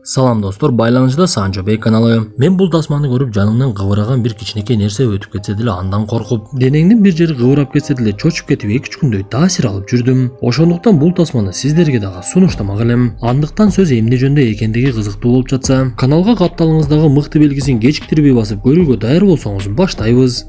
Салам достор, байланышта Санжобек каналы. Мен бул тасманы көрүп жанымдан кыбыраган бир кичинекей нерсе өтүп кетсе деле андан коркуп, денеңдин бир жери кыбырап кетсе деле чочуп кетип 2-3 күндөй таасир алып жүрдүм. Ошондуктан бул тасманы сиздерге дагы сунуштамак элем. Андыктан сөз эмне жөндө экендиги кызыктуу болуп жатса, каналга катталыңыздагы мыкты белгисин кечиктирбей басып көрүүгө даяр болсоңуз баштайбыз.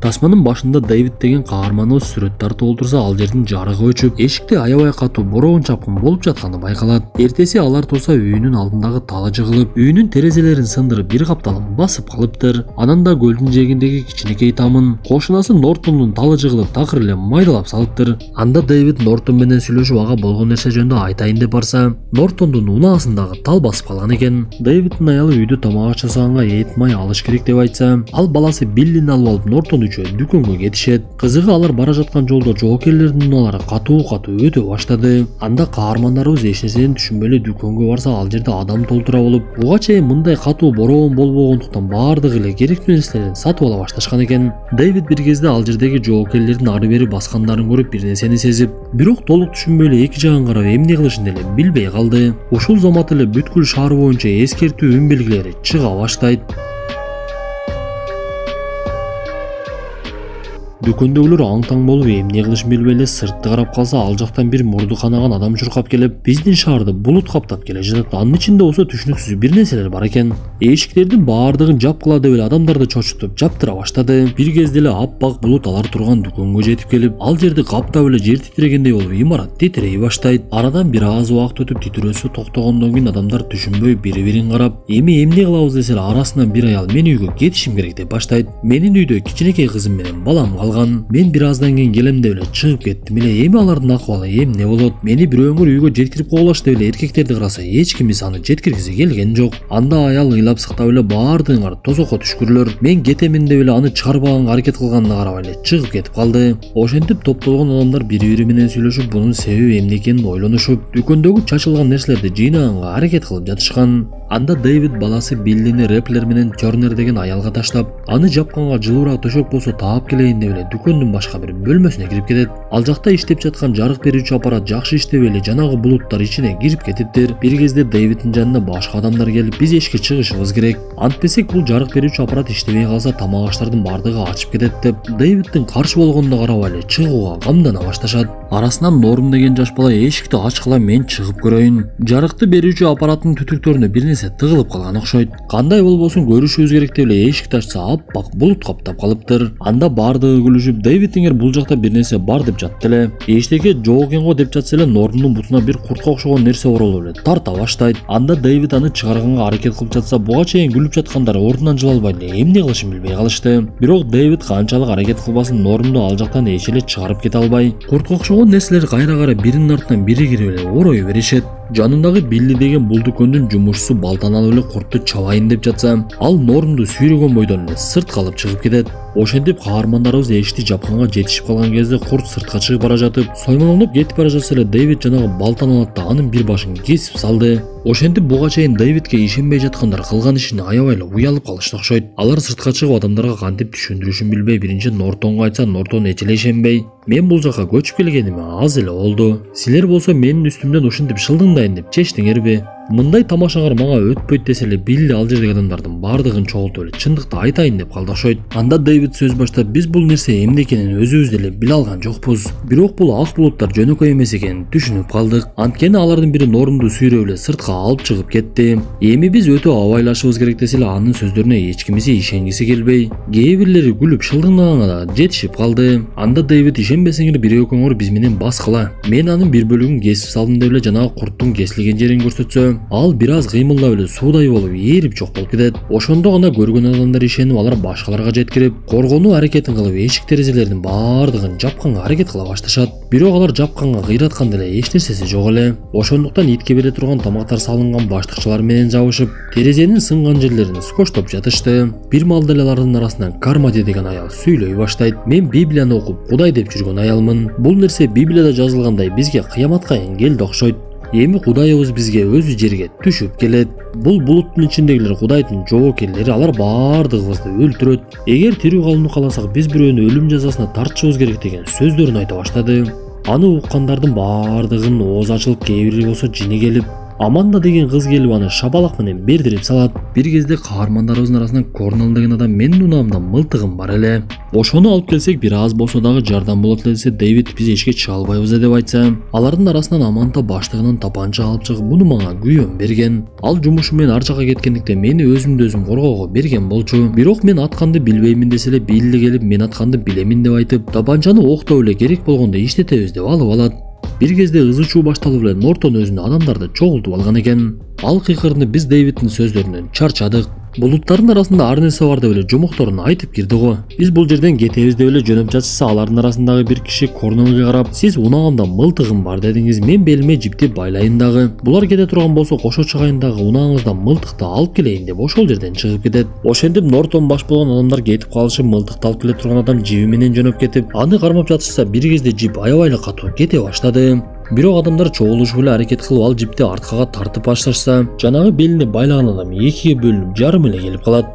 Тасманын башында Дэвид деген каарманыбыз сүрөт тартып олтурса, ал жердин жарыгы өчүп, эшикте аябай катуу бороон чапкын болуп жатканы байкалат. Эртеси алар турса үйүнүн алдындагы талы жыгылып, үйүнүн терезелерин сындырып бир капталын басып калыптыр. Анан да көлдүн жээгиндеги кичинекей тамын кошунасы Нортондун талы жыгылып такыр эле майдалап салыптыр. Анда Дэвид Нортон менен сүйлөшүп ага болгон нерсе жөнүндө айтайын деп барса, Нортондун унаасындагы тал басып калган экен. Дэвиддин аялы үйдө тамак жасаганга эт май алыш керек деп айтса, ал баласы Биллини алып алып Нортон дүкөнгө кетишет. Кызыгы алар бара жаткан жолдо жоокерлердин унаалары катуу өтө баштады. Анда каармандарыбыз эч нерседен түшүнбөй эле дүкөнгө барса, ал жерде адам толтура болуп, буга чейин мындай катуу бороон болбогондуктан баардыгы эле керектүү нерселерин сатып ала башташкан экен. Дэвид бир кезде ал жердеги жоокерлердин ары бери баскандарын көрүп бир нерсени сезип, бирок толук түшүнбөй эле эки жагын карап эмне кылышын деле билбей калды. Ушул замат эле бүткүл шаар боюнча эскертүү үн белгилери чыга баштайт. Дүкөндөгүлөр аң-таң болуп эмне кылышын билбей эле сыртты карап калса, ал жактан бир мурду канаган адам чуркап келип, биздин шаарды булут каптап келе жатат. Анын ичинде болсо түшүнүксүз бир нерселер бар экен. Эшиктердин баардыгын жапкыла деп эле адамдарды чочутуп жаптыра баштады. Бир кезде эле аппак булут алар турган дүкөнгө жетип келип, ал жерди каптап эле жер титирегендей болуп, имарат титирей баштайт. Арадан бир аз убакыт өтүп титирөөсү токтогондон кийин адамдар түшүнбөй бири-бирин карап, эмне кылабыз десе эле арасынан бир аял мен үйгө кетишим керек деп баштайт. Менин үйдө кичинекей кызым менен балам калган. Мен бир аздан кийин келем деп эле чыгып кеттим эле. Эми алардын акыбалы эмне болот? Мени бирөөңөр үйгө жеткирип коелаш деп эле эркектерди караса, эч кимибиз аны жеткиргизи келген жок. Анда аял ыйлап сыктап эле баардыгыңар тозокко түшкүрлөр. Мен кетемин деп эле аны чыгарбаганга аракет кылганына карабай эле чыгып кетип калды. Ошентип топтолгон адамдар бири-бири менен сүйлөшүп, бунун себеби эмне экенин ойлонушуп, дүкөндөгү чачылган нерселерди жыйнаганга аракет кылып жатышкан. Анда Дэвид баласы Биллини Реплер менен Тернер деген аялга таштап, аны жапканга жылуураак төшөк болсо таап келейин деп эле дүкөндүн башка бир бөлмөсүнө кирип кетет. Ал жакта иштеп жаткан жарык берүүчү аппарат жакшы иштебей эле жанагы булуттар ичине кирип кетиптир. Бир кезде Дэвиддин жанына башка адамдар келип, биз эшикке чыгышыбыз керек. Антпесек бул жарык берүүчү аппарат иштебей калса, тамак аштардын баардыгы ачып кетет деп Дэвиддин каршы болгонуна карабай эле чыгууга камдана башташат. Арасынан Норм деген жаш бала эшикти ачкыла, мен чыгып көрөйүн. Жарыкты берүүчү аппараттын түтүктөрүнө бир нерсе тыгылып калган окшойт. Кандай болбосун көрүшүбүз керек деп эле эшикти ачса, аппак булут каптап калыптыр. Анда баардыгы күлүшүп, Дэвидиңер бул жакта бир нерсе бар деп жатты эле. Эчтеке жок экен го деп жатса эле, Нормдун бутуна бир куртка окшогон нерсе оролуп эле тарта баштайт. Анда Дэвид аны чыгарганга аракет кылып жатса, буга чейин күлүп жаткандар ордунан жыла албай эле эмне кылышын билбей калышты. Бирок Дэвид канчалык аракет кылбасын, Нормду ал жактан эч эле чыгарып кете албай, куртка окшогон нерселер кайра биринин артынан бири кирип эле орой беришет. Жанындагы Билли деген бул дүкөндүн жумушчусу балтаны алып эле куртту чабайын деп жатса, ал Нормду сүйрөгөн бойдон эле сыртка алып чыгып кетет. Ошентип каармандарыбыз эшикти жапканга жетишип калган кезде курт сыртка чыгып бара жатып, соймолоңдоп кетип бара жатса эле Дэвид жанагы балтаны алат да анын бир башын кесип салды. Ошентип буга чейин Дэвидке ишенбей жаткандар кылган ишине аябай эле уялып калышты окшойт. Алар сыртка чыгып адамдарга кантип түшүндүрүшүн билбей, биринчи Нортонго айтса, Нортон эч эле ишенбей, мен бул жакка көчүп келгениме аз эле болду. Силер болсо менин үстүмдөн ушинтип шылдыңдайын деп чечтиңерби? Мындай тамашаңар мага өтпөйт десе эле, Билли ал жердеги адамдардын баардыгын чогултуп эле чындыкты айтайын деп калды окшойт. Анда Дэвид сөз баштап, биз бул нерсе эмне экенин өзүбүз деле биле алган жокпуз. Бирок бул ак булуттар жөнөкөй эмес экенин түшүнүп калдык. Анткени алардын бири Нормду сүйрөп эле сыртка алып чыгып кетти. Эми биз өтө абайлашыбыз керек десе эле, анын сөздөрүнө эч кимиси ишенгиси келбей, кээ бирлери күлүп шылдыңдаганга да жетишип калды. Анда Дэвид, ишенбесеңер бир экөөңөр биз менен баскыла. Мен анын бир бөлүгүн кесип салдым деп эле жанагы курттун кесилген жерин көрсөтсө, ал бир аз кыймылдап эле суудай болуп ээрип жок болуп кетет. Ошондо гана көргөн адамдар ишенип, алар башкаларга жеткирип, коргонуу аракетин кылып, эшик терезелердин баардыгын жапканга аракет кыла башташат. Бирок алар жапканга кыйратканда эле эч нерсеси жок эле. Ошондуктан итке бере турган тамактар салынган баштыкчылар менен жабышып, терезенин сынган жерлерин скоштоп жатышты. Бир маалда эле алардын арасынан Кармади деген аял сүйлөй баштайт. Мен Библияны окуп, Кудай деп жүргөн аялмын. Бул нерсе Библияда жазылгандай бизге кыяматка келди окшойт. Эми Кудайыбыз бизге өзү жерге түшүп келет. Бул булуттун ичиндегилер Кудайдын жоокерлери, алар баардыгыбызды өлтүрөт. Эгер тирүү калууну кааласак, биз бирөөнү өлүм жазасына тартышыбыз керек деген сөздөрүн айта баштады. Аны уккандардын баардыгынын оозу ачылып, кээ бири болсо жини келип, Аманда деген кыз келип аны шабалак менен бердирип салат. Бир кезде каармандарыбыздын арасынан Корнел деген адам менин унаамда мылтыгым бар эле. Ошону алып келсек бир аз болсо дагы жардам болот эле десе, Дэвид биз эчке чыга албайбыз деп айтса, алардын арасынан Аманда баштыгынан тапанча алып чыгып, муну мага күйөөм берген. Ал жумушу менен ар жака кеткендиктен мени өзүмдү өзүм коргоого берген болчу. Бирок мен атканды билбеймин десе эле, Билли келип мен атканды билемин деп айтып, тапанчаны октоп эле керек болгондо иштетебиз деп алып алат. Бир кезде ызы чуу башталып эле Нортон өзүнүн адамдарды чогултуп алган экен. Ал кыйкырынып биз Дэвидтин сөздөрүнөн чарчадык. Булуттардын арасында ар нерсе бар деп эле жомокторун айтып кирди го. Биз бул жерден кетебиз деп эле жөнөп жатса, алардын арасындагы бир киши Корнелге карап, "Сиз унаамда мылтыгым бар дедиңиз, мен белиме жипти байлайын дагы. Булар кете турган болсо кошо чыгайын дагы, унааңыздан мылтыкты алып келейин" деп ошол жерден чыгып кетет. Ошентип Нортон баш болгон адамдар кетип калышып, мылтыкты алып келе турган адам жиби менен жөнөп кетип, аны кармап жатышса, бир кезде жип аябай эле катуу кете баштады. Бирок адамдар чогулушуп эле аракет кылып ал жипти арткага тартып башташса, жанагы белине байлаган адам экиге бөлүнүп жарым эле келип калат.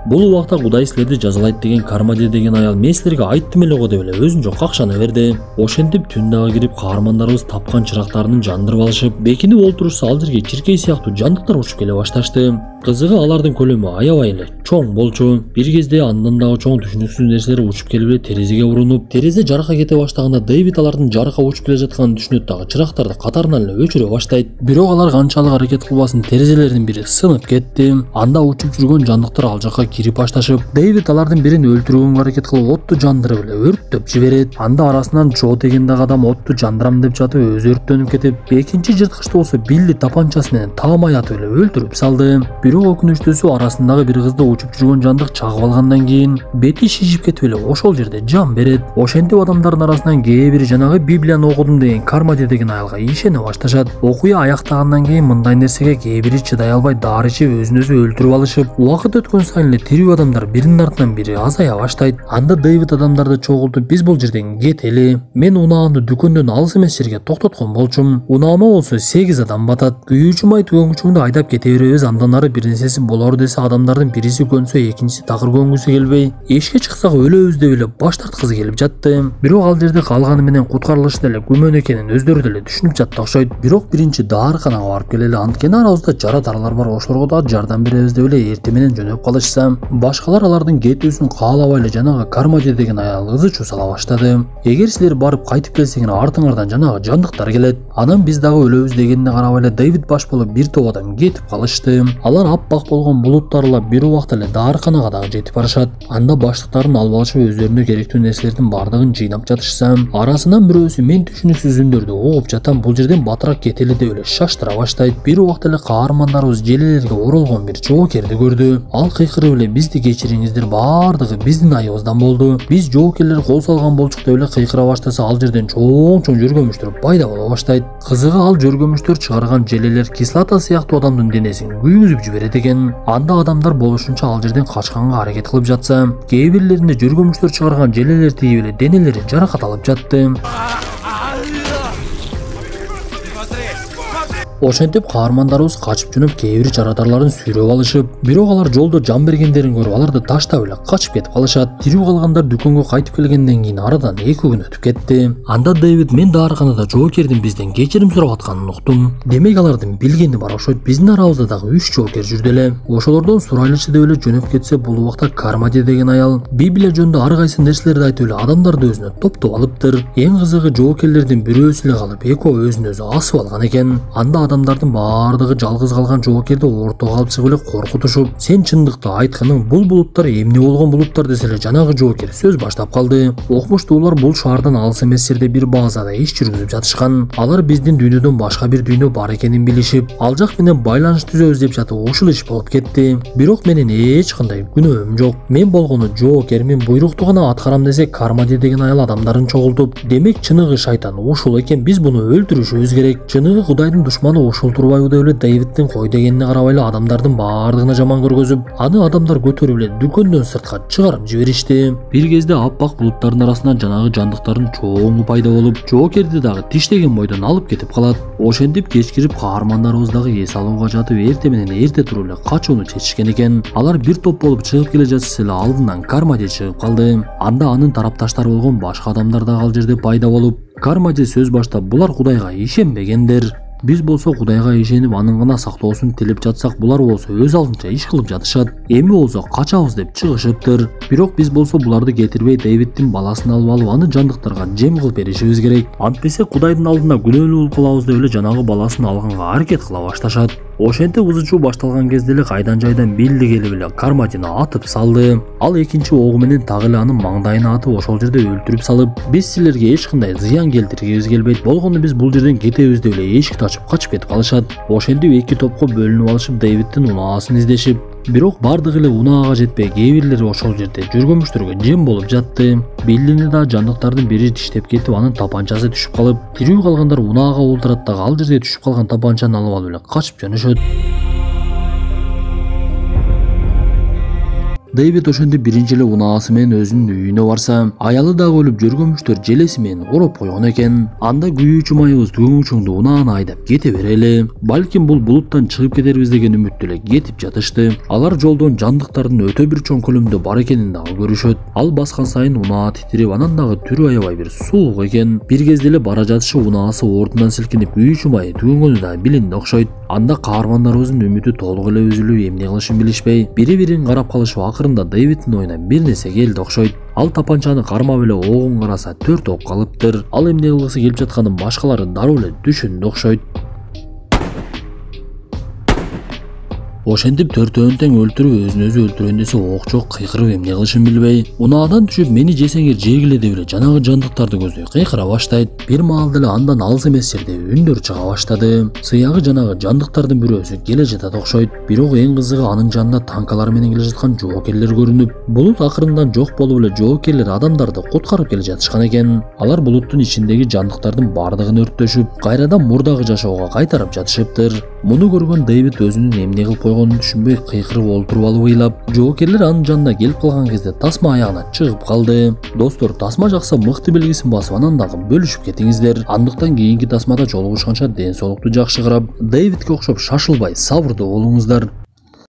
Бул убакта Кудай силерди жазалайт деген Кармади деген аял мен силерге айттым эле го деп эле өзүнчө какшана берди. Ошентип түн дагы кирип каармандарыбыз тапкан чырактарын жандырып алышып, бекинип олтурушса ал жерге чиркей сыяктуу жандыктар учуп келе башташты. Кызыгы алардын көлөмү аябай эле чоң болчу. Бир кезде андан дагы чоң түшүнүксүз нерселер учуп келип эле терезеге урунуп, терезе жарыка кете баштаганда Дэвид алардын жарыка учуп келе жатканын түшүнөт дагы чырактарды катарынан эле өчүрө баштайт. Бирок алар канчалык аракет кылбасын, терезелердин бири сынып кетти. Анда учуп жүргөн жандыктар ал жака кирип башташып, Дэвид алардын бирин өлтүрүүгө аракет кылып отту жандырып эле өрттөп жиберет. Анда арасынан Джо деген дагы адам отту жандырам деп жатып өзү өрттөнүп кетип, экинчи жырткычты болсо Билли тапанчасы менен таамай атып эле өлтүрүп салды. Бирок өкүнүчтүүсү арасындагы бир кызды учуп жүргөн жандык чагып алгандан кийин бети шишип кетип эле ошол жерде жан берет. Ошентип адамдардын арасынан кээ бири жанагы Библияны окудум деген Кармади деген аялга ишене башташат. Окуя аяктагандан кийин мындай нерсеге кээ бири чыдай албай дары ичип өзүн өзү өлтүрүп алышып, убакыт өткөн сайын эле тирүү адамдар биринин артынан бири азая баштайт. Анда Дэвид адамдарды чогултуп, биз бул жерден кетели. Мен унаамды дүкөндөн алыс эмес жерге токтоткон болчумун. Унаама болсо 8 адам батат. Күйүүчүм айт көңүчүңдү айдап кете беребиз, андан ары бир нерсеси болор десе, адамдардын бириси көнсө экинчиси такыр көнгүсү келбей, эшикке чыксак өлөбүз деп эле баш тарткысы келип жатты. Бирок ал жерде калганы менен куткарылыш деле күмөн экенин өздөрү деле түшүнүп жатты окшойт. Бирок биринчи даарыканага барып келели, анткени арабызда жаратарлар бар, ошолорго да жардам беребиз деп эле эртең менен жөнөп калышса, башкалар алардын кетүүсүн каалабай эле жанагы Кармади деген аял ызы чуу сала баштады. Эгер силер барып кайтып келсеңер, артыңардан жанагы жандыктар келет. Анан биз дагы өлөбүз дегенине карабай эле Дэвид баш болуп бир топ адам кетип калышты. Алар аппак болгон булуттарлап бир убакта эле даарыканага дагы жетип барышат. Анда баштыктарын алып алышып өзлөрүнө керектүү нерселердин бардыгын жыйнап жатышса, арасынан бирөөсү мен түшүнүксүз үндөрдү угуп жатам, бул жерден батыраак кетели деп эле шаштыра баштайт. Бир убакта эле каармандарыбыз желелерге оролгон бир жоокерди көрдү. Ал кыйкырып эле бизди кечириңиздер, баардыгы биздин айыбыздан болду. Биз жоокерлер кол салган болчук деп эле кыйкыра баштаса, ал жерден чоң жөргөмүчтөр пайда боло баштайт. Кызыгы ал жөргөмүчтөр чыгарган желелер кислота сыяктуу адамдын денесин күйгүзүп жиберет экен. Анда адамдар болушунча ал жерден качканга аракет кылып жатса, кээ бирлеринде жөргөмүчтөр чыгарган желелер тийип эле денелери жаракат алып жатты. Ошентип каармандарыбыз качып жөнөп кээ бир жаратарларын сүйрөп алышып, бирок алар жолдо жан бергендерин көрүп аларды таштап эле качып кетип калышат. Тирүү калгандар дүкөнгө кайтып келгенден кийин арадан 2 күн өтүп кетти. Анда Дэвид мен даарыканада жоокердин бизден кечирим сурап атканын уктум. Демек алардын билгени бар окшойт. Биздин арабызда дагы 3 жоокер жүрдү эле. Ошолордон сурайлычы деп эле жөнөп кетсе, бул убакта Кармади деген аял Библия жөнүндө ар кайсы нерселерди айтып эле адамдарды өзүнө топтоп алыптыр. Эң кызыгы жоокерлердин бирөөсү эле калып, экөө өзүн өзү асып алган экен. Анда адамдардын баардыгы жалгыз калган жоокерди ортого алып чыгып эле коркутушуп, сен чындыкты айтканың, бул булуттар эмне болгон булуттар десе эле жанагы жоокер сөз баштап калды. Окмуштуулар бул шаардан алыс эмес жерде бир базада иш жүргүзүп жатышкан. Алар биздин дүйнөдөн башка бир дүйнө бар экенин билишип, ал жак менен байланыш түзөбүз деп жатып ушул иш болуп кетти. Бирок менин эч кандай күнөөм жок. Мен болгону жоокермин, буйрукту гана аткарам десе, Кармади деген аял адамдарын чогултуп, демек чыныгы шайтан ушул экен, биз буну өлтүрүшүбүз керек. Чыныгы Кудайдын душманы ушул турбайбы деп эле Дэвидтин кой дегенине карабай эле адамдардын баардыгына жаман көргөзүп, аны адамдар көтөрүп эле дүкөндөн сыртка чыгарып жиберишти. Бир кезде аппак булуттардын арасынан жанагы жандыктардын чоңу пайда болуп, жоокерди дагы тиштеген бойдон алып кетип калат. Ошентип кеч кирип каармандарыбыз дагы эс алууга жатып, эртең менен эрте туруп эле качууну чечишкен экен. Алар бир топ болуп чыгып келе жатса эле алдынан Кармади чыгып калды. Анда анын тарапташтары болгон башка адамдар дагы ал жерде пайда болуп, Кармаджи сөз баштап булар Кудайга ишенбегендер. Биз болсо Кудайга ишенип анын гана сактоосун тилеп жатсак, булар болсо өз алдынча иш кылып жатышат. Эми болсо качабыз деп чыгышыптыр. Бирок биз болсо буларды кетирбей Дэвидтин баласын алып аны жандыктарга жем кылып беришибиз керек. Антпесе Кудайдын алдында күнөөлүү болуп калабыз деп эле жанагы баласын алганга аракет кыла башташат. Ошентип узучу башталган кезде эле кайдан жайдан билди келип эле Кармаджини атып салды. Ал экинчи огу менен так эле анын маңдайына атып ошол жерде өлтүрүп салып, биз силерге эч кандай зыян келтиргибиз келбейт, болгону биз бул жерден кетебиз деп эле эшикти ачып качып кетип калышат. Ошентип эки топко бөлүнүп алышып Дэвидтин унаасын издешип, бирок бардыгы эле унаага жетпей, кээ бирлери ошол жерде жүргөнмүштөргө жем болуп жатты. Биллини да жандыктардын бири тиштеп кетип, анын тапанчасы түшүп калып, тирүү калгандар унаага олтурат дагы ал жерде түшүп калган тапанчаны алып алып эле качып жөнөшөт. Дэвид ошентип биринчи эле унаасы менен өзүнүн үйүнө барса, аялы дагы өлүп жүргөнмүштөр желеси менен ороп койгон экен. Анда күйүүчү майыбыз түгүңчүңдү унааны айдап кете берели. Балким бул булуттан чыгып кетербиз деген үмүттө эле кетип жатышты. Алар жолдон жандыктардын өтө бир чоң көлөмдө бар экенин дагы көрүшөт. Ал баскан сайын унаа титирип, анан дагы түрү аябай бир суук экен. Бир кезде эле бара жатышы унаасы ордунан силкинип, күйүүчү май түгөнгөнү да билинди окшойт. Анда каармандарыбыздын үмүтү толук эле үзүлүп, эмне кылышын билишпей, бири-бирин карап калышып, акырында Дэвидтин оюна бир нерсе келди окшойт. Ал тапанчаны кармап эле огун караса 4 ок калыптыр. Ал эмне кылгысы келип жатканын башкалары дароо эле түшүндү окшойт. Ошентип төртөөнү тең өлтүрүп, өзүн өзү өлтүрөйүн десе ок жок, кыйкырып эмне кылышын билбей, унаадан түшүп мени жесеңер жегиле деп эле жанагы жандыктарды көздөй кыйкыра баштайт. Бир маалда эле андан алыс эмес жерде үндөр чыга баштады. Сыягы жанагы жандыктардын бирөөсү келе жатат окшойт. Бирок эң кызыгы анын жанында танкалар менен келе жаткан жоокерлер көрүнүп, булут акырындан жок болуп эле жоокерлер адамдарды куткарып келе жатышкан экен. Алар булуттун ичиндеги жандыктардын бардыгын өрттөшүп, кайрадан мурдагы жашоого кайтарып жатышыптыр. Муну көргөн Дэвид өзүнүн эмне кылып койгонун түшүнбөй кыйкырып олтуруп алып ыйлап, жоокерлер анын жанына келип калган кезде тасма аягына чыгып калды. Достор, тасма жакса мыкты белгисин басып, анан дагы бөлүшүп кетиңиздер. Андыктан кийинки тасмада жолугушканча ден соолукту жакшы карап, Дэвидке окшоп шашылбай, сабырдуу болуңуздар.